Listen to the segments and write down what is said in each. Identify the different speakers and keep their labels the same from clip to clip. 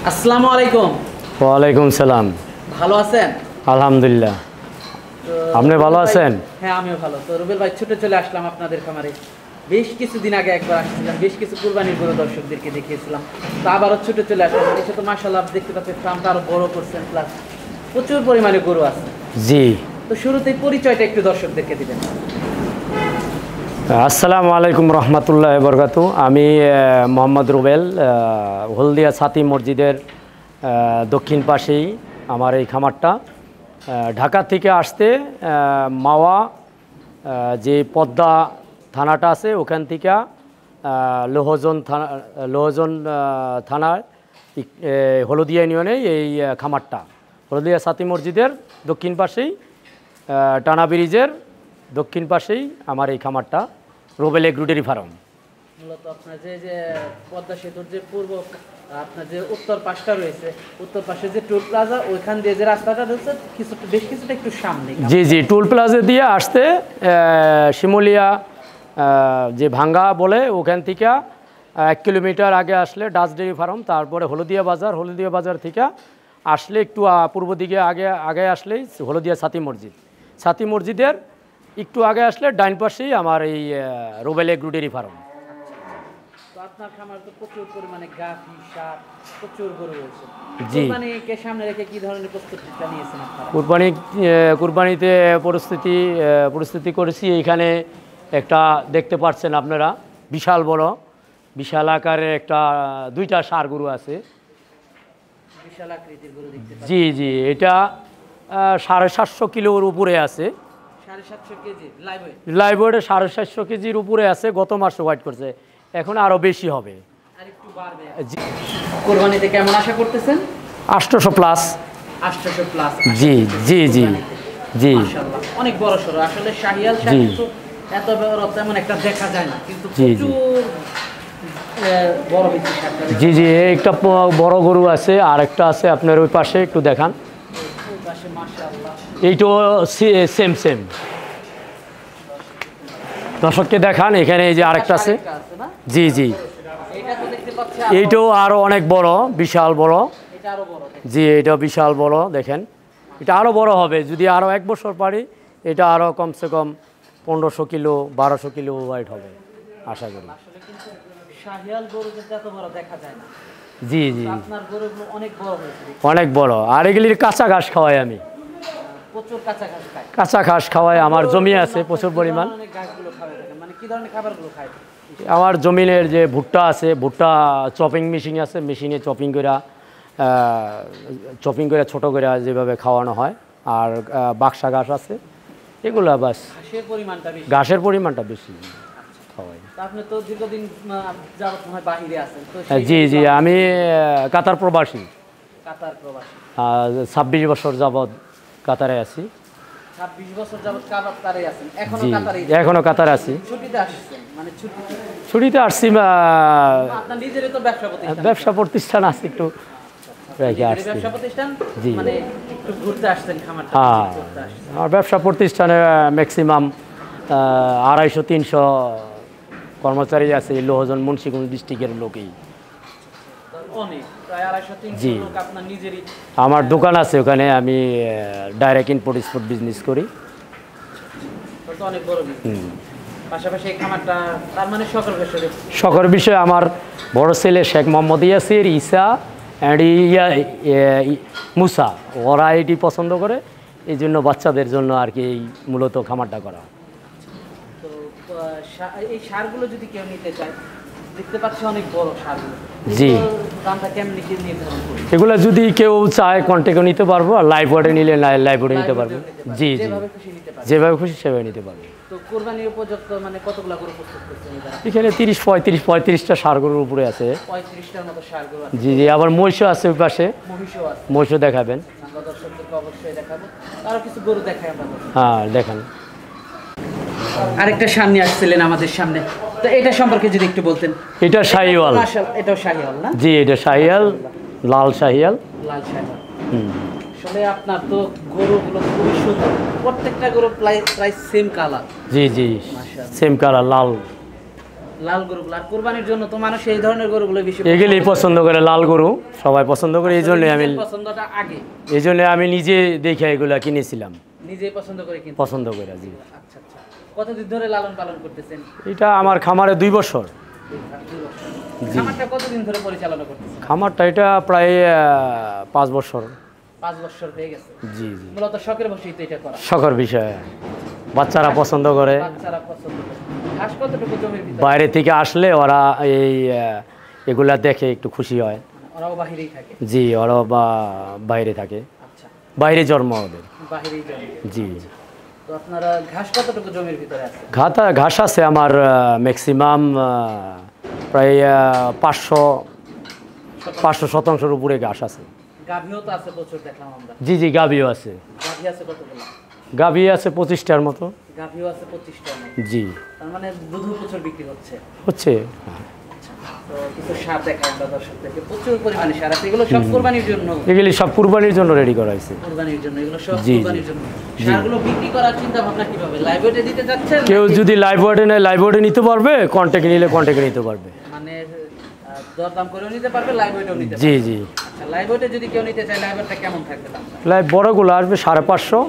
Speaker 1: আসসালামু আলাইকুম।
Speaker 2: ওয়ালাইকুম সালাম।
Speaker 1: ভালো আছেন?
Speaker 2: আলহামদুলিল্লাহ। আপনি ভালো আছেন?
Speaker 1: হ্যাঁ, আমিও ভালো। তো রুবেল ভাই, ছুটে চলে আসলাম আপনাদের খামারে। বেশ কিছুদিন আগে একবার আসছিলাম, বেশ কিছু কুরবানির গরু দর্শকদেরকে দেখিয়েছিলাম। তো আবারও ছুটে চলে আসলাম। এসে তো মাশাআল্লাহ দেখতে পাচ্ছি ফার্মটা আরো বড় করছেন, প্লাস প্রচুর পরিমাণে গরু আছে।
Speaker 2: জি।
Speaker 1: তো শুরুতেই পরিচয়টা একটু দর্শকদেরকে দিবেন।
Speaker 2: আসসালামু আলাইকুম রহমতুল্লাহ বরকাতু। আমি মোহাম্মদ রুবেল, হলদিয়া ছাতি মসজিদের দক্ষিণ পাশেই আমার এই খামারটা। ঢাকা থেকে আসতে মাওয়া যে পদ্মা থানাটা আছে ওখান থেকে লোহজন থানার হলদিয়া ইউনিয়নে এই খামারটা হলদিয়া ছাতি মসজিদের দক্ষিণ পাশেই, টানা ব্রিজের দক্ষিণ পাশেই আমার এই খামারটা, রুবেল এগ্রো ডেয়ারি ফার্ম।
Speaker 1: মূলত আপনার যে পদ্মা সেতুর যে পূর্ব, আপনার যে উত্তর পাশটা রয়েছে, উত্তর পাশে যে টোল প্লাজা, ওইখান দিয়ে যে রাস্তাটা রয়েছে বেশ কিছুটা একটু সামনে।
Speaker 2: জি জি, টোল প্লাজা দিয়ে আসতে শিমুলিয়া যে ভাঙ্গা বলে ওখান থেকে 1 কিলোমিটার আগে আসলে ডাচ ডেয়ারি ফার্ম, তারপরে হলদিয়া বাজার থেকে আসলে একটু পূর্ব দিকে আগে আসলেই হলদিয়া ছাতি মসজিদের একটু আগে আসলে ডাইন পাশেই আমার এই রুবেল এগ্রো ডেয়ারি ফার্ম।
Speaker 1: তো আপনার খামার তো প্রচুর পরিমাণে গাভী, ষাঁড়, প্রচুর গরু রয়েছে।
Speaker 2: জি।
Speaker 1: কুরবানিকে সামনে রেখে কি ধরনের প্রস্তুতিটা নিয়েছেন আপনারা?
Speaker 2: কুরবানিতে প্রস্তুতি করেছি। এইখানে একটা দেখতে পাচ্ছেন আপনারা, বিশাল আকারের একটা 2টা ষাঁড় গরু আছে।
Speaker 1: বিশাল আকৃতির গরু দেখতে পাচ্ছি।
Speaker 2: জি জি, এটা 750 কিলোর উপরে আছে।
Speaker 1: 750 কেজি
Speaker 2: লাইভ ওয়েটে 750 কেজির উপরে আছে। গত মাসে ওয়াইট করছে, এখন আরও বেশি হবে।
Speaker 1: আর একটু বাড়বে। কুরবানিতে কেমন আশা করতেছেন?
Speaker 2: 800 প্লাস।
Speaker 1: 800 প্লাস।
Speaker 2: জি জি জি জি।
Speaker 1: মাশাআল্লাহ, অনেক বড় সরো। আসলে শাহিয়াল কিন্তু এত বড় তেমন একটা দেখা যায় না, কিন্তু প্রচুর বড় হয়েছে শাহিয়াল।
Speaker 2: জি জি, একটা বড় গরু আছে, আর একটা আছে আপনার ওই পাশে, একটু দেখান।
Speaker 1: ওই পাশে মাশাআল্লাহ
Speaker 2: এইটাও সেম দর্শককে দেখান। এখানে এই যে আরেকটা আছে। জি জি, এইটাও আরও অনেক বড়, বিশাল বড়। জি, এটা বিশাল বড়। দেখেন, এটা আরও বড় হবে যদি আরও 1 বছর পারি। এটা আরও কমসে কম 1500 কিলো 1200 কিলো ওয়েট হবে আশা করি। জি জি, অনেক বড়। আর এগুলির কাঁচা ঘাস খাওয়াই আমি, কাঁচা ঘাস খাওয়াই। আমার জমি আছে প্রচুর পরিমাণ। আমার জমিনের যে ভুট্টা আছে, ভুট্টা চপিং মেশিন আছে, মেশিনে চপিং করে ছোটো করে যেভাবে খাওয়ানো হয়। আর বাক্সা ঘাস আছে, এগুলো বাস। ঘাসের পরিমাণটা বেশি খাওয়াই। জি জি, আমি কাতার প্রবাসী। 26 বছর যাবৎ কাতারে আছি।
Speaker 1: 26 বছর যাবত কাতারে আছেন?
Speaker 2: এখনো কাতারে আছি। ছুটিতে আসছি।
Speaker 1: আপনার নিজেরই তো
Speaker 2: ব্যবসা প্রতিষ্ঠান আছে, একটু রেখে আসছি। জি,
Speaker 1: একটু ঘুরতে আসছেন খামারটা?
Speaker 2: হ্যাঁ, আমার ব্যবসা প্রতিষ্ঠানে ম্যাক্সিমাম 250-300 কর্মচারী আছে। লোহজন মুন্সিগঞ্জ ডিস্ট্রিক্টের লোকেই। জি, আমার দোকান আছে ওখানে। আমি ডাইরেক্ট ইম্পোর্ট এক্সপোর্ট বিজনেস করি। শখের বিষয় আমার বড় ছেলে শেখ মোহাম্মদ ইয়াসির, ঈসা অ্যান্ড মুসা, ওরা এটি পছন্দ করে। এই জন্য বাচ্চাদের জন্য আর কি এই মূলত খামারটা করা।
Speaker 1: এই সারগুলো যদি কেউ নিতে চায়, দেখতে পাচ্ছি অনেক বড় সারগুলো।
Speaker 2: জি,
Speaker 1: দামটা কেমন কি নির্ধারণ করবেন?
Speaker 2: এগুলো যদি কেউ চায় কন্ট্যাক্টে নিতে পারবো, আর লাইভ ওয়েটে নিলে লাইভ ওয়েটে নিতে পারবো। জি জি, যেভাবে খুশি সেভাবে নিতে পারবো।
Speaker 1: তো কুরবানির উপযুক্ত মানে কতগুলো গরু প্রস্তুত করছেন
Speaker 2: এখানে? 30-35টা ষাঁড় গরুর উপরে আছে।
Speaker 1: 35টার মতো ষাঁড় গরু আছে।
Speaker 2: জি জি, আবার মহিষও আছে ওই পাশে। মহিষও দেখাবেন?
Speaker 1: আমরা দর্শকদেরকে অবশ্যই দেখাবো। আরো কিছু গরু দেখাই আমরা।
Speaker 2: হ্যাঁ, দেখান।
Speaker 1: আরেকটা ষাঁড় নিয়ে আসছিলেন আমাদের সামনে, তো এটা সম্পর্কে যদি একটু বলতেন।
Speaker 2: এটা শাহিওয়াল।
Speaker 1: এটাও শাহিওয়াল না?
Speaker 2: জি, এটা শাহিওয়াল, লাল শাহিওয়াল।
Speaker 1: আসলে আপনার তো গরুগুলো খুবই সুন্দর, প্রত্যেকটা গরু প্রায় সেম কালার।
Speaker 2: জি জি, সেম কালার, লাল।
Speaker 1: লাল গরুগুলো আর কুরবানির জন্য তো মানুষ এই ধরনের গরুগুলো বেশি
Speaker 2: এগুলি পছন্দ করে, লাল গরু সবাই পছন্দ করে, এই জন্যই আমি
Speaker 1: পছন্দটা আগে
Speaker 2: নিজে দেখে এগুলা কিনেছিলাম,
Speaker 1: নিজেই পছন্দ করে কিন্তু
Speaker 2: পছন্দ করে। জি।
Speaker 1: আচ্ছা আচ্ছা, কতদিন ধরে লালন পালন করতেছেন?
Speaker 2: এটা আমার খামারে 2 বছর।
Speaker 1: খামারটা কতদিন ধরে পরিচালনা করতেছেন?
Speaker 2: খামারটা এটা প্রায় 5 বছর।
Speaker 1: 5 বছর হয়ে গেছে।
Speaker 2: জি জি।
Speaker 1: মূলত শখের বশেই তো এটা করা।
Speaker 2: শখের বিষয়, বাচ্চারা পছন্দ করে।
Speaker 1: বাচ্চারা পছন্দ করে। ঘাস কতটুকু জমির ভিতরে?
Speaker 2: বাইরে থেকে আসলে ওরা এগুলা দেখে একটু খুশি হয়।
Speaker 1: ওরাও বাহিরেই থাকে?
Speaker 2: জি, ওরা বাইরে থাকে।
Speaker 1: আচ্ছা,
Speaker 2: বাইরে জন্ম ওদের।
Speaker 1: বাহিরেই জন্ম।
Speaker 2: জি।
Speaker 1: তো আপনারা ঘাস কতটুকু জমির ভিতরে আছে?
Speaker 2: ঘাস আছে আমার ম্যাক্সিমাম প্রায় 500 শতাংশের উপরে ঘাস আছে।
Speaker 1: গাভীও তো আছে প্রচুর দেখলাম আমরা।
Speaker 2: জি জি, গাভীও আছে।
Speaker 1: গাভী আছে কতগুলো?
Speaker 2: গাভী আছে 25টার মতো।
Speaker 1: গাভীও আছে 25টার মতো।
Speaker 2: জি।
Speaker 1: তার মানে দুধও প্রচুর বিক্রি হচ্ছে।
Speaker 2: হচ্ছে।
Speaker 1: তো কিছু সার দেখায় আমরা দর্শকদেরকে, প্রচুর পরিমাণে সার আছে। এগুলো সব কুরবানির জন্য?
Speaker 2: এগুলি সব কুরবানির জন্য রেডি করা হয়েছে।
Speaker 1: কুরবানির জন্য এগুলো সব
Speaker 2: জি,
Speaker 1: কুরবানির জন্য। সারগুলো বিক্রি করার চিন্তা ভাবনা কিভাবে? লাইভ ওয়েটে দিতে যাচ্ছেন?
Speaker 2: কেউ যদি লাইভ ওয়েটে নেয় লাইভ ওয়েটে নিতে পারবে, কন্ট্যাক্ট নিলে কন্ট্যাক্টে নিতে পারবে।
Speaker 1: মানে দরদাম করেও নিতে পারবে, লাইভ ওয়েটেও নিতে পারবে?
Speaker 2: জি জি।
Speaker 1: আচ্ছা, লাইভ ওয়েটে যদি কেউ নিতে চায় লাইভ ওয়েটটা কেমন থাকবে দামটা?
Speaker 2: লাইভ বড়গুলো আসবে 550,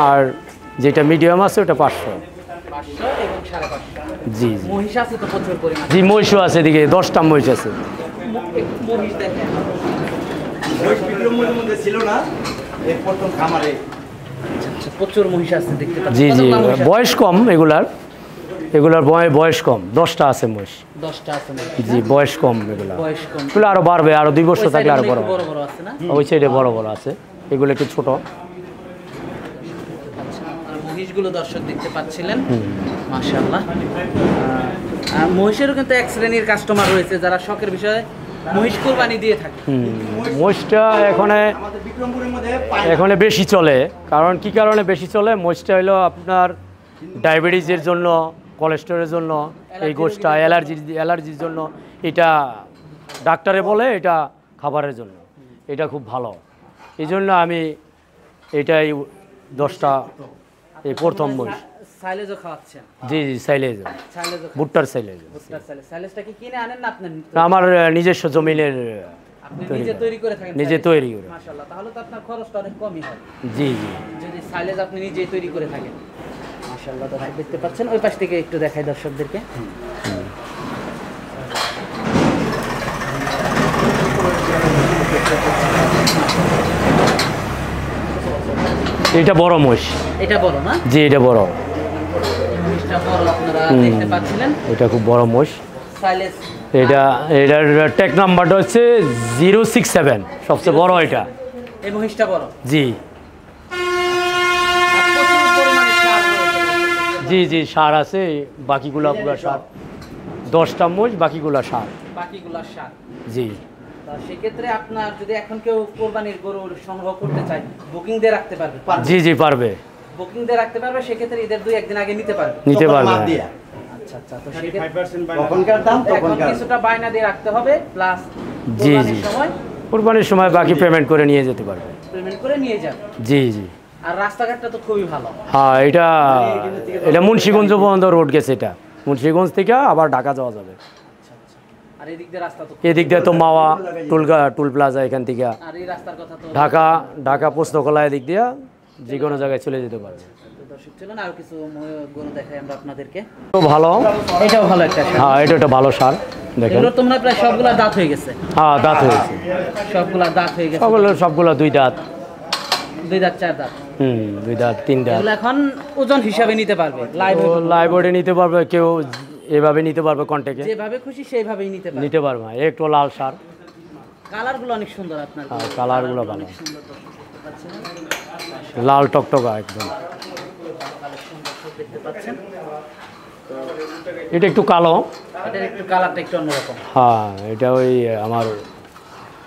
Speaker 2: আর যেটা মিডিয়াম আছে ওটা 500।
Speaker 1: 500 এবং 550।
Speaker 2: জি জি।
Speaker 1: মহিষ আছে তো প্রচুর পরিমাণে?
Speaker 2: জি, মহিষও আছে, এদিকে 10টা মহিষ আছে।
Speaker 1: মহিষ দেখেন।
Speaker 3: মহিষ বিক্রমের মধ্যে ছিল না, এই প্রথম খামারে।
Speaker 1: আচ্ছা, প্রচুর মহিষ আছে দেখতে পাচ্ছি।
Speaker 2: জি জি,
Speaker 1: কতগুলো মহিষ আছে?
Speaker 2: বয়স কম এগুলার বয়স কম। 10টা আছে মহিষ।
Speaker 1: 10টা আছে মহিষ।
Speaker 2: জি, বয়স কম এগুলা।
Speaker 1: বয়স কম।
Speaker 2: এগুলো আরো বাড়বে, আরো 2 বছর
Speaker 1: ওই
Speaker 2: থাকলে আরো
Speaker 1: সাইডে
Speaker 2: বড়
Speaker 1: একটু বড় বড় আছে না?
Speaker 2: ওই সাইডে বড় বড় আছে, এগুলো একটু ছোট।
Speaker 1: আচ্ছা, আর মহিষগুলো দর্শক দেখতে পাচ্ছিলেন, মাশাআল্লাহ। মহিষেরও কিন্তু এক শ্রেণীর কাস্টমার রয়েছে যারা শখের বিষয়ে মহিষ কুরবানি দিয়ে থাকে।
Speaker 2: মহিষটা
Speaker 3: আমাদের বিক্রমপুরের মধ্যে
Speaker 2: এখানে বেশি চলে। কারণ কি কারণে বেশি চলে? মহিষটা হলো আপনার ডায়াবেটিসের জন্য, কোলেস্টেরলের জন্য, এই গোষ্ঠটা অ্যালার্জির জন্য। এটা ডাক্তারে বলে এটা খাবারের জন্য এটা খুব ভালো। এই জন্য আমি এটাই 10টা এই প্রথম মহিষ।
Speaker 1: সাইলেজও খাওয়াচ্ছেন?
Speaker 2: জি জি, সাইলেজ,
Speaker 1: সাইলেজও
Speaker 2: ভুট্টার সাইলেজ।
Speaker 1: ভুট্টার সাইলেজ। সাইলেজটা কি কিনে আনেন না আপনি?
Speaker 2: আমার নিজস্ব জমিনের
Speaker 1: আপনি নিজে তৈরি করে থাকেন?
Speaker 2: নিজে তৈরি করে।
Speaker 1: মাশাআল্লাহ, তাহলে তো আপনার খরচটা অনেক কমই হয়।
Speaker 2: জি জি।
Speaker 1: যদি সাইলেজ আপনি নিজেই তৈরি করে থাকেন। মাশাআল্লাহ, দর্শক দেখতে পাচ্ছেন। ওই পাশ থেকে একটু দেখাই দর্শকদেরকে।
Speaker 2: এটা বড় মহিষ।
Speaker 1: এটা বড় না?
Speaker 2: জি, এটা বড়।
Speaker 1: মহিষটা বড় আপনারা দেখতে পাচ্ছিলেন।
Speaker 2: এটা খুব বড় মহিষ।
Speaker 1: সাইলেজ
Speaker 2: এটার ট্যাগ নাম্বারটা হচ্ছে 067, সবচেয়ে বড় এটা।
Speaker 1: এই মহিষটা বড়?
Speaker 2: জি
Speaker 1: আর প্রচুর পরিমাণে সার রয়েছে।
Speaker 2: জি জি, সার আছে, বাকিগুলা পুরো সার। 10টা মহিষ, বাকিগুলা সার।
Speaker 1: বাকিগুলা সার।
Speaker 2: জি।
Speaker 1: তা সেক্ষেত্রে আপনার যদি এখন কেউ কোরবানির গরু সংগ্রহ করতে চায়, বুকিং দিয়ে রাখতে পারবে?
Speaker 2: জি জি, পারবে।
Speaker 1: বুকিং দিয়ে রাখতে পারবে, সেক্ষেত্রে ঈদের 2-1 দিন আগে নিতে পারবে?
Speaker 2: নিতে পারবে।
Speaker 1: আচ্ছা আচ্ছা, তো সেক্ষেত্রে
Speaker 3: তখনকার দাম
Speaker 1: এখন
Speaker 3: তখনকার।
Speaker 1: কিছুটা বায়না দিয়ে রাখতে হবে, প্লাস
Speaker 2: জি,
Speaker 1: কোরবানির
Speaker 2: জি।
Speaker 1: সময়
Speaker 2: কুরবানির সময় বাকি পেমেন্ট করে নিয়ে যেতে পারবে।
Speaker 1: পেমেন্ট করে নিয়ে যাবে।
Speaker 2: জি জি।
Speaker 1: আর রাস্তাঘাটটা তো খুবই ভালো।
Speaker 2: হ্যাঁ, এটা মুন্সিগঞ্জ পর্যন্ত রোড গেছে। এটা মুন্সিগঞ্জ থেকে আবার ঢাকা যাওয়া যাবে।
Speaker 1: আর এদিক দিয়ে রাস্তা তো,
Speaker 2: এদিক দিয়ে তো মাওয়া টুল প্লাজা, এখান থেকে
Speaker 1: আর এই রাস্তার কথা তো
Speaker 2: ঢাকা পোস্তকলা, এদিক দিয়ে যে কোনো জায়গায় চলে যেতে পারবে।
Speaker 1: দর্শক চলুন আর কিছু গরু দেখাই আমরা আপনাদেরকে।
Speaker 2: তো ভালো,
Speaker 1: এটাও ভালো একটা সার।
Speaker 2: হ্যাঁ, এটা একটা ভালো সার। দেখেন,
Speaker 1: এগুলো তোমরা প্রায় সবগুলা দাঁত হয়ে গেছে?
Speaker 2: হ্যাঁ, দাঁত হয়েছে।
Speaker 1: সবগুলা দাঁত হয়ে গেছে?
Speaker 2: সবগুলো 2 দাঁত।
Speaker 1: 2 দাঁত 4 দাঁত?
Speaker 2: 2 দাঁত 3 দাঁত।
Speaker 1: এগুলো এখন ওজন হিসাবে নিতে পারবে?
Speaker 2: লাইভ ওয়েটে নিতে পারবে, কেউ এভাবে নিতে পারবে, কন্ট্যাক্টে
Speaker 1: যেভাবে খুশি সেইভাবেই নিতে
Speaker 2: পারবে। একটু লাল সার।
Speaker 1: কালারগুলো অনেক সুন্দর আপনার।
Speaker 2: হ্যাঁ, কালারগুলো ভালো,
Speaker 1: অনেক সুন্দর দর্শক দেখতে পাচ্ছেন।
Speaker 2: লাল টকটকা একদম।
Speaker 1: দর্শক দেখতে পাচ্ছেন,
Speaker 2: এটা একটু কালো।
Speaker 1: এটার একটু কালারটা একটু অন্যরকম।
Speaker 2: হ্যাঁ, এটা ওই আমার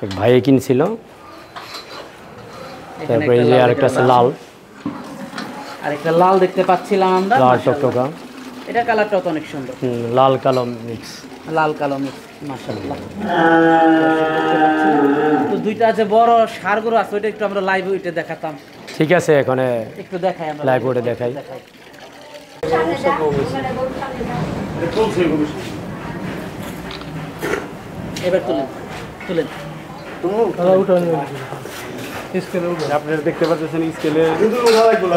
Speaker 2: এক ভাই কিনছিল। তারপরে এই যে আরেকটা আছে লাল,
Speaker 1: আরেকটা লাল দেখতে পাচ্ছিলাম আমরা,
Speaker 2: লাল
Speaker 1: মাশাআল্লাহ।
Speaker 2: টকটকা।
Speaker 1: এটা কালারটাও তো অনেক সুন্দর,
Speaker 2: লাল কালো মিক্স।
Speaker 1: লাল কালো মিক্স, মাশাআল্লাহ। তো দুইটা যে বড় ষাঁড়গুলো আছে ওইটা একটু আমরা লাইভ ওইটা দেখাতাম।
Speaker 2: ঠিক আছে, এখানে
Speaker 1: একটু দেখাই আমরা,
Speaker 2: লাইভ ওইটা দেখাই।
Speaker 1: এবার তুলেন তুলেন।
Speaker 4: আপনারা দেখতে পাচ্ছেন স্কেলে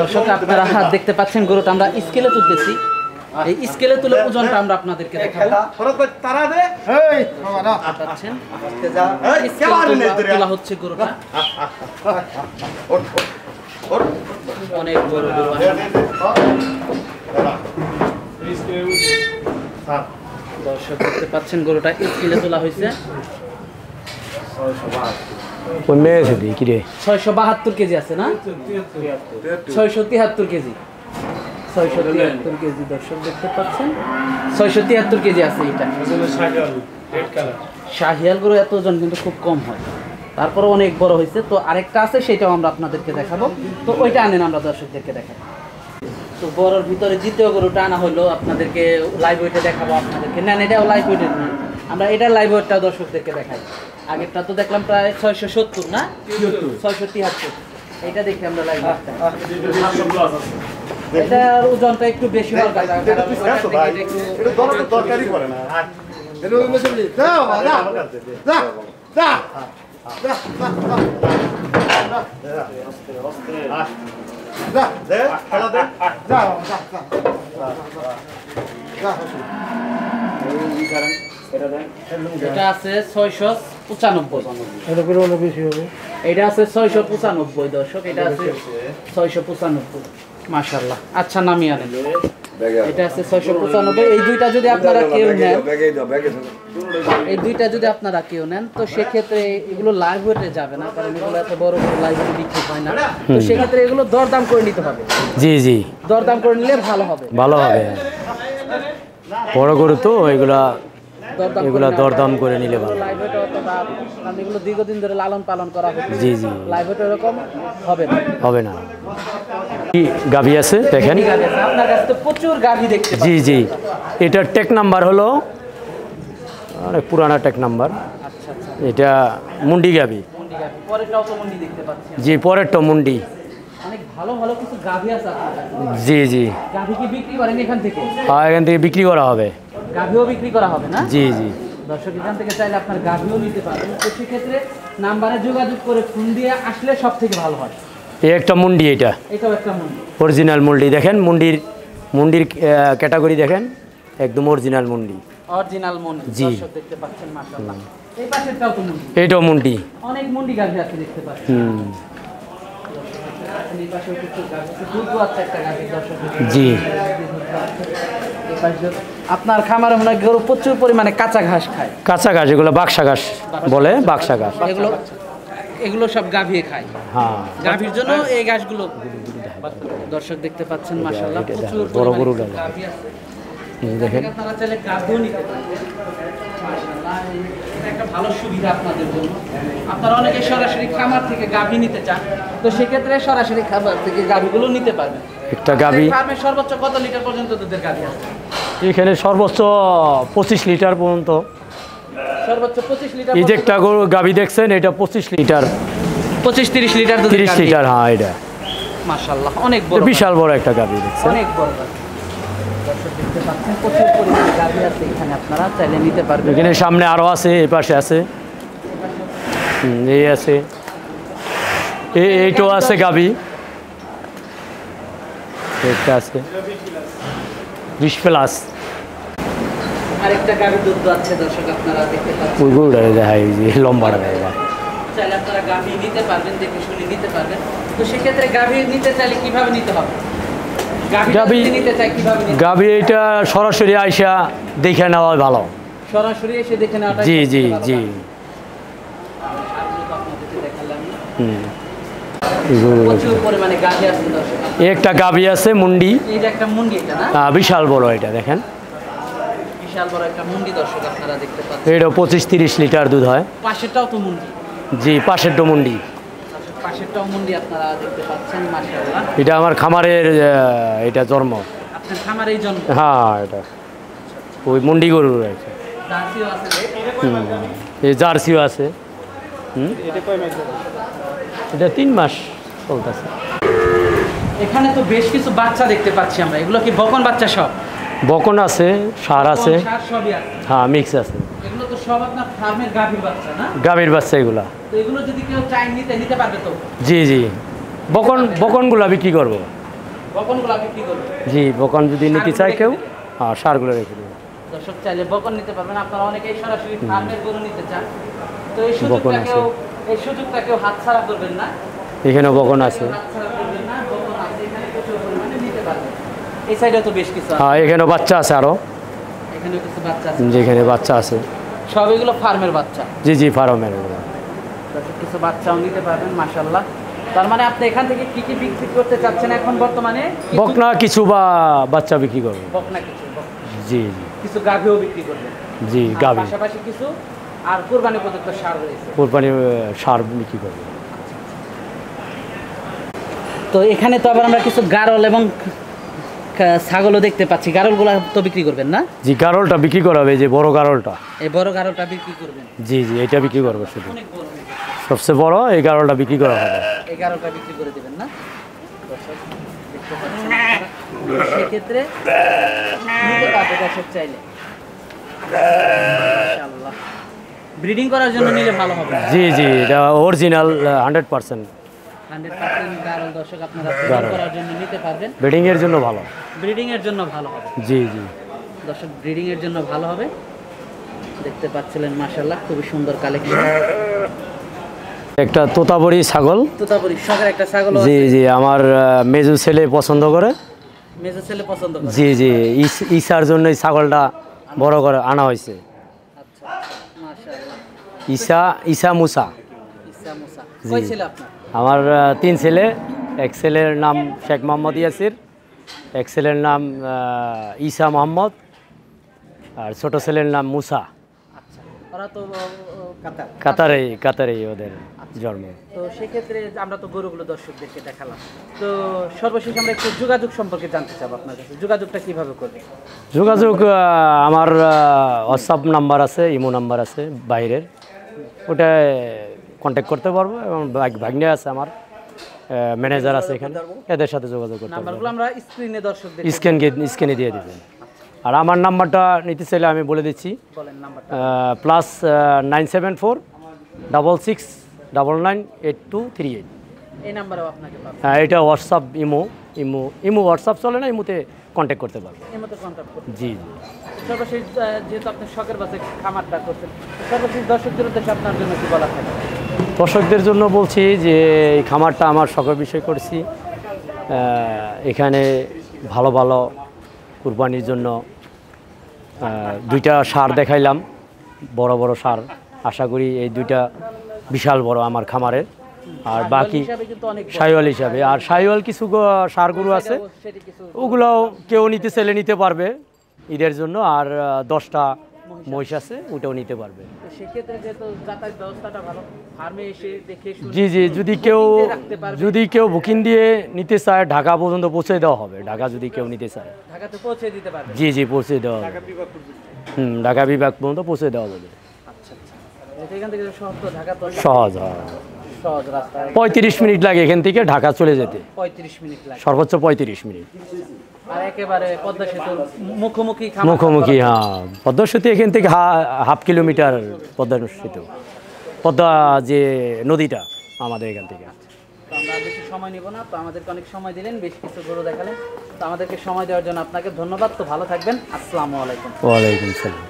Speaker 1: দর্শক আপনারা দেখতে পাচ্ছেন গরুটা আমরা স্কেলে তুলতেছি। এই স্কেলে তুলে ওজনটা আমরা আপনাদেরকে দেখাবো।
Speaker 3: তারা দে
Speaker 1: পাচ্ছেন
Speaker 3: যা
Speaker 1: তোলা হচ্ছে গরুটা। অনেক বড় গরু আসলে। দর্শক দেখতে পাচ্ছেন গরুটা স্কেলে তোলা হয়েছে।
Speaker 2: ওই মেয়ে আছে কি রে
Speaker 1: 672 কেজি আছে না? 673 কেজি। 673 কেজি দর্শক দেখতে পাচ্ছেন। 673 কেজি আছে এটা। শাহিয়াল গরু এত ওজন কিন্তু খুব কম হয়, তারপরে অনেক বড় হয়েছে। তো আরেকটা আছে, সেটাও আমরা আপনাদেরকে দেখাবো। তো ওইটা আনেন, আমরা দর্শকদেরকে দেখাবো। তো বড়র ভিতরে দ্বিতীয় গরুটা আনা হলো, আপনাদেরকে লাইভ ওয়েটে দেখাবো আপনাদেরকে। নেন, এটাও লাইভ ওয়েটে নেন, আমরা এটার লাইভ ওয়েটটাও দর্শকদেরকে দেখাই। আগেরটা তো দেখলাম প্রায় 670 না 673, এটা দেখি আমরা লাইভ ওয়েটটা। এটার ওজনটা একটু বেশি হওয়ার কথা, কারণ ওটার থেকে এটা একটু
Speaker 3: দরকারই পড়ে না
Speaker 1: এটা আছে 695, এটা আছে 695 দর্শক, এটা আছে 695। মাশাআল্লাহ, আচ্ছা নামিয়ে আনেন। এটা আছে 695। এই দুইটা যদি আপনারা কেউ নেন, এই দুইটা যদি আপনারা কেউ নেন, তো সেক্ষেত্রে এগুলো লাইভ ওয়েটে যাবে না, কারণ এগুলো এত বড় বড় লাইভ ওয়েটে বিক্রি হয় না। তো সেক্ষেত্রে এগুলো দরদাম করে নিতে হবে।
Speaker 2: জি জি
Speaker 1: দরদাম করে নিলে ভালো হবে।
Speaker 2: ভালো হবে, বড় গরু তো এগুলা এগুলা
Speaker 1: করে
Speaker 2: দরদাম করে নিলে ভালো।
Speaker 1: লাইভ ওয়েটে অতটা, কারণ এগুলো দীর্ঘদিন ধরে লালন পালন করা হচ্ছে।
Speaker 2: জি জি
Speaker 1: লাইভ ওয়েটে এরকম হবে না।
Speaker 2: হবে না। কি গাভী আছে দেখেন।
Speaker 1: গাভী আছে আপনার কাছে, তো প্রচুর গাভী দেখতে পাচ্ছি।
Speaker 2: জি জি এটার টেক নাম্বার হলো অনেক পুরানা টেক নাম্বার।
Speaker 1: আচ্ছা আচ্ছা,
Speaker 2: এটা মুন্ডি গাভী।
Speaker 1: মুন্ডি গাভী, পরেরটাও তো মুন্ডি দেখতে পাচ্ছি।
Speaker 2: জি পরেরটা মুন্ডি।
Speaker 1: অনেক ভালো ভালো কিছু গাভী আছে আপনার কাছে।
Speaker 2: জি জি
Speaker 1: গাভী কি বিক্রি করেন এখান থেকে?
Speaker 2: আর এখান থেকে বিক্রি করা হবে।
Speaker 1: গাভীও বিক্রি করা হবে না?
Speaker 2: জি জি
Speaker 1: দর্শক এখান থেকে চাইলে আপনার গাভীও নিতে পারবেন। তো সেক্ষেত্রে নাম্বারে যোগাযোগ করে ফোন দিয়ে আসলে সব থেকে ভালো হয়।
Speaker 2: এই একটা মুন্ডি, এটা
Speaker 1: এটাও একটা মুন্ডি,
Speaker 2: অরিজিনাল মুন্ডি। দেখেন মুন্ডির ক্যাটাগরি দেখেন, একদম অরিজিনাল মুন্ডি।
Speaker 1: অরিজিনাল মুন্ডি
Speaker 2: জি।
Speaker 1: দর্শক দেখতে পাচ্ছেন। মাশাআল্লাহ, এই পাশেরটাও তো মুন্ডি।
Speaker 2: এইটাও মুন্ডি।
Speaker 1: অনেক মুন্ডি গাভী আছে দেখতে পাচ্ছেন। এই পাশেও কিছু গাভী আছে, দুধও আছে একটা গাভী দর্শক।
Speaker 2: জি
Speaker 1: এই পাশে আপনার খামারে মনে হয় গরু প্রচুর পরিমাণে কাঁচা ঘাস খায়।
Speaker 2: কাঁচা ঘাস, এগুলো বাক্সা ঘাস বলে, বাক্সা ঘাস।
Speaker 1: এগুলো এগুলো সব গাভী খায়।
Speaker 2: হ্যাঁ
Speaker 1: গাভীর জন্য এই ঘাসগুলো দর্শক দেখতে পাচ্ছেন। মাশাআল্লাহ, প্রচুর
Speaker 2: বড়
Speaker 1: পরিমাণে
Speaker 2: গরু
Speaker 1: গাভী আছে।
Speaker 2: দেখেন।
Speaker 1: আপনারা চাইলে গাভীও নিতে পারবেন। মাশাআল্লাহ, এটা একটা ভালো সুবিধা আপনাদের জন্য। আপনারা অনেকে সরাসরি খামার থেকে গাভী নিতে চান, তো সেক্ষেত্রে সরাসরি খামার থেকে গাভীগুলো নিতে পারবেন।
Speaker 2: একটা গাভী
Speaker 1: ফার্মে সর্বোচ্চ কত লিটার পর্যন্ত দুধের গাভী আছে?
Speaker 2: এখানে সর্বোচ্চ 25 লিটার পর্যন্ত।
Speaker 1: সর্বোচ্চ 25 লিটার।
Speaker 2: এই যে একটা গরু গাভী দেখছেন, এটা 25 লিটার,
Speaker 1: 25-30 লিটার দুধের
Speaker 2: 30
Speaker 1: গাভী।
Speaker 2: লিটার। হ্যাঁ এটা
Speaker 1: মাশাআল্লাহ, অনেক বড়,
Speaker 2: বিশাল বড় একটা গাভী দেখছেন।
Speaker 1: অনেক বড় গাভী। দর্শক দেখতে পাচ্ছেন প্রচুর পরিমাণে গাভী আছে এখানে, আপনারা চাইলে নিতে পারবেন।
Speaker 2: এখানে সামনে আরো আছে, এই পাশে আছে, এই আছে, এইটাও আছে গাভী, একটা আছে 20 প্লাস।
Speaker 1: আরেকটা গাভী দুধ আছে দর্শক আপনারা দেখতে পাচ্ছেন।
Speaker 2: ওই গরুটা দেখায়, ওই যে লম্বাটা দেখায়।
Speaker 1: চাইলে আপনারা গাভী নিতে পারবেন, দেখে শুনে নিতে পারবেন। তো সেক্ষেত্রে গাভী নিতে চাইলে কিভাবে নিতে হবে? গাভী নিতে চাই কিভাবে নিতে?
Speaker 2: গাভী এটা সরাসরি আইসা দেখে নেওয়া ভালো।
Speaker 1: সরাসরি এসে দেখে নেওয়াটা
Speaker 2: জি জি জি
Speaker 1: প্রচুর পরিমাণে গাভী আছে দর্শক।
Speaker 2: একটা গাভী আছে মুন্ডি,
Speaker 1: এই যে একটা মুন্ডি, এটা না?
Speaker 2: বিশাল বড়, এটা দেখেন,
Speaker 1: বিশাল বড় একটা মুন্ডি দর্শক আপনারা দেখতে পাচ্ছেন।
Speaker 2: এটা 25-30 লিটার দুধ হয়।
Speaker 1: পাশেরটাও তো মুন্ডি।
Speaker 2: জি পাশের মুন্ডি।
Speaker 1: পাশেরটাও মুন্ডি আপনারা দেখতে পাচ্ছেন। মাশাআল্লাহ,
Speaker 2: এটা আমার খামারের এটা জন্ম।
Speaker 1: আপনার খামারেই জন্ম?
Speaker 2: হ্যাঁ এটা ওই মুন্ডি গরুর আছে।
Speaker 1: জার্সিও আছে রে?
Speaker 2: এই জার্সিও আছে। এটা 3 মাস চলতেছে।
Speaker 1: এখানে তো বেশ কিছু বাচ্চা দেখতে পাচ্ছি আমরা, এগুলো কি বকন বাচ্চা সব?
Speaker 2: বকন আছে, সার আছে,
Speaker 1: বকন, ষাঁড় সবই আছে।
Speaker 2: হ্যাঁ মিক্স আছে।
Speaker 1: এগুলো তো সব আপনার ফার্মের গাভীর বাচ্চা না?
Speaker 2: গাভীর বাচ্চা এগুলা।
Speaker 1: তো এগুলো যদি কেউ চাই নিতে পারবে তো?
Speaker 2: জি জি, বকনগুলা বিক্রি করবো।
Speaker 1: বকনগুলো বিক্রি করবে?
Speaker 2: জি, বকন যদি নিতে চায় কেউ, হ্যাঁ সারগুলো রেখে দেবো।
Speaker 1: দর্শক চাইলে বকন নিতে পারবেন। আপনারা অনেকেই সরাসরি ফার্মের গরু নিতে চান, তো
Speaker 2: বকন আছে।
Speaker 1: এই সুযোগটা কেউ হাতছাড়া করবেন না।
Speaker 2: এখানেও বকন আছে।
Speaker 1: হাতছাড়া করবেন না, বকন আছে এখানে, প্রচুর পরিমাণে নিতে পারবেন। এই সাইডে তো বেশ কিছু আছে।
Speaker 2: হ্যাঁ, এখানেও বাচ্চা আছে আরও,
Speaker 1: এখানেও কিছু বাচ্চা আছে।
Speaker 2: যেখানে বাচ্চা আছে।
Speaker 1: সব এগুলো ফার্মের বাচ্চা।
Speaker 2: জি জি, ফার্মের এগুলো।
Speaker 1: দর্শক কিছু বাচ্চাও নিতে পারবেন, মাশাআল্লাহ। তার মানে আপনি এখান থেকে কি কি বিক্রি করতে চাচ্ছেন এখন বর্তমানে?
Speaker 2: বকনা কিছু বা বাচ্চা বিক্রি করবো।
Speaker 1: বকনা কিছু,
Speaker 2: জি জি
Speaker 1: কিছু গাভীও বিক্রি করবেন।
Speaker 2: জি,
Speaker 1: আর
Speaker 2: গাভী,
Speaker 1: পাশাপাশি কিছু আর কুরবানি প্রদত্ত সার রয়েছে।
Speaker 2: কোরবানি সার বিক্রি করবো।
Speaker 1: তো এখানে তো আবার আমরা কিছু গারল এবং ছাগলও দেখতে পাচ্ছি। গারলগুলো তো বিক্রি করবেন না?
Speaker 2: জি, গারলটা বিক্রি করা হবে, যে বড় গারলটা।
Speaker 1: এই বড় গারলটা বিক্রি করবেন?
Speaker 2: জি জি, এটা বিক্রি করবো শুধু।
Speaker 1: অনেক বড়,
Speaker 2: সবচেয়ে বড় এই গারলটা বিক্রি করা হবে।
Speaker 1: এই গারলটা বিক্রি করে দেবেন না? দর্শক দেখতে পাচ্ছেন, সেক্ষেত্রে নিতে পারবে দর্শক চাইলে। মাশাআল্লাহ, ব্রিডিং করার জন্য নিলে ভালো হবে।
Speaker 2: জি জি, এটা অরিজিনাল 100%।
Speaker 1: 100% গারল দর্শক আপনারা ব্রিডিং করার জন্য নিতে পারবেন।
Speaker 2: ব্রিডিং এর জন্য ভালো।
Speaker 1: ব্রিডিং এর জন্য ভালো হবে
Speaker 2: জি জি,
Speaker 1: দর্শক, ব্রিডিং এর জন্য ভালো হবে। দেখতে পাচ্ছিলেন মাশাআল্লাহ, খুবই সুন্দর কালেকশন।
Speaker 2: একটা তোতাবড়ি ছাগল।
Speaker 1: তোতাপুরি শখের একটা ছাগল।
Speaker 2: জি জি, আমার মেজু ছেলে পছন্দ করে।
Speaker 1: মেজো ছেলে পছন্দ করে?
Speaker 2: জি জি, ঈশার জন্য এই ছাগলটা বড় করে আনা হয়েছে।
Speaker 1: আচ্ছা, মাশাআল্লাহ।
Speaker 2: ঈশা মুসা।
Speaker 1: ইসা মুসা। কয় ছেলে আপনার?
Speaker 2: আমার 3 ছেলে। এক ছেলের নাম শেখ মোহাম্মদ ইয়াসির, এক ছেলের নাম ঈশা মোহাম্মদ, আর ছোট ছেলের নাম মুসা।
Speaker 1: আচ্ছা, ওরা তো কাতার।
Speaker 2: কাতারেই ওদের জন্ম।
Speaker 1: তো সেক্ষেত্রে আমরা তো গরুগুলো দর্শকদেরকে দেখালাম, তো সর্বশেষ আমরা একটু যোগাযোগ সম্পর্কে জানতে চাবো আপনার কাছে। যোগাযোগটা কিভাবে করবে?
Speaker 2: যোগাযোগ আমার হোয়াটসঅ্যাপ নাম্বার আছে, ইমো নাম্বার আছে বাইরের, ওটা কন্ট্যাক্ট করতে পারবো। এবং ভাগ্নে আছে আমার, ম্যানেজার আছে এখানে, এদের সাথে যোগাযোগ করতে পারবো।
Speaker 1: নাম্বারগুলো আমরা স্ক্রিনে দর্শকদের
Speaker 2: স্ক্যানে দিয়ে দেবেন। আর আমার নাম্বারটা নিতে চাইলে আমি বলে দিচ্ছি,
Speaker 1: বলেন নাম্বারটা।
Speaker 2: +974 66998238।
Speaker 1: এই নাম্বারেও আপনাকে পাবো।
Speaker 2: হ্যাঁ, এটা হোয়াটসঅ্যাপ, ইমো হোয়াটসঅ্যাপ চলে না, ইমোতে কন্ট্যাক্ট করতে পারবো।
Speaker 1: এই মতো কন্ট্যাক্ট করুন।
Speaker 2: জি জি।
Speaker 1: সর্বশেষ যেহেতু আপনি শখের বাসে খামারটা করছেন, সর্বশেষ দর্শকদের উদ্দেশ্যে আপনার জন্য কি বলা থাকে?
Speaker 2: দর্শকদের জন্য বলছি যে এই খামারটা আমার শখের বিষয় করছি। এখানে ভালো ভালো কুরবানির জন্য 2টা সার দেখাইলাম, বড় বড় সার। আশা করি এই 2টা বিশাল বড় আমার খামারের। আর বাকি
Speaker 1: হিসাবে কিন্তু অনেক বড়।
Speaker 2: সাইওয়াল হিসাবে, আর সাইওয়াল কিছু সার গরু আছে,
Speaker 1: সেটি কিছু
Speaker 2: ওগুলোও কেউ নিতে চাইলে নিতে পারবে ঈদের জন্য। আর 10টা মহিষ আছে, ওটাও নিতে পারবে।
Speaker 1: তো সেক্ষেত্রে যেহেতু যাতায়াত ব্যবস্থাটা ভালো, ফার্মে এসে দেখে শুনে
Speaker 2: জি জি, যদি কেউ বুকিং দিয়ে নিতে চায়, ঢাকা পর্যন্ত পৌঁছে দেওয়া হবে। ঢাকা যদি কেউ নিতে চায়,
Speaker 1: ঢাকাতে পৌঁছে দিতে পারবে।
Speaker 2: জি জি, পৌঁছে দেওয়া হবে। ঢাকা বিভাগ পর্যন্ত পৌঁছে দেওয়া যাবে।
Speaker 1: আচ্ছা আচ্ছা, এখান থেকে শহর তো ঢাকা তো
Speaker 2: সহজ, হ্যাঁ।
Speaker 1: সহজ রাস্তা।
Speaker 2: 35 মিনিট লাগে এখান থেকে ঢাকা চলে যেতে,
Speaker 1: 35 মিনিট লাগে
Speaker 2: সর্বোচ্চ 35 মিনিট।
Speaker 1: আর একেবারে পদ্মা সেতুর মুখোমুখি
Speaker 2: মুখোমুখি, হ্যাঁ। পদ্মা সেতু এখান থেকে হাফ কিলোমিটার। পদ্মা সেতু, পদ্মা যে নদীটা আমাদের এখান থেকে।
Speaker 1: তো আমরা আর বেশি সময় নিব না, তো আমাদেরকে অনেক সময় দিলেন, বেশ কিছু গরু দেখালেন, তো আমাদেরকে সময় দেওয়ার জন্য আপনাকে ধন্যবাদ। তো ভালো থাকবেন, আসসালামু আলাইকুম।
Speaker 2: ওয়ালাইকুম সালাম।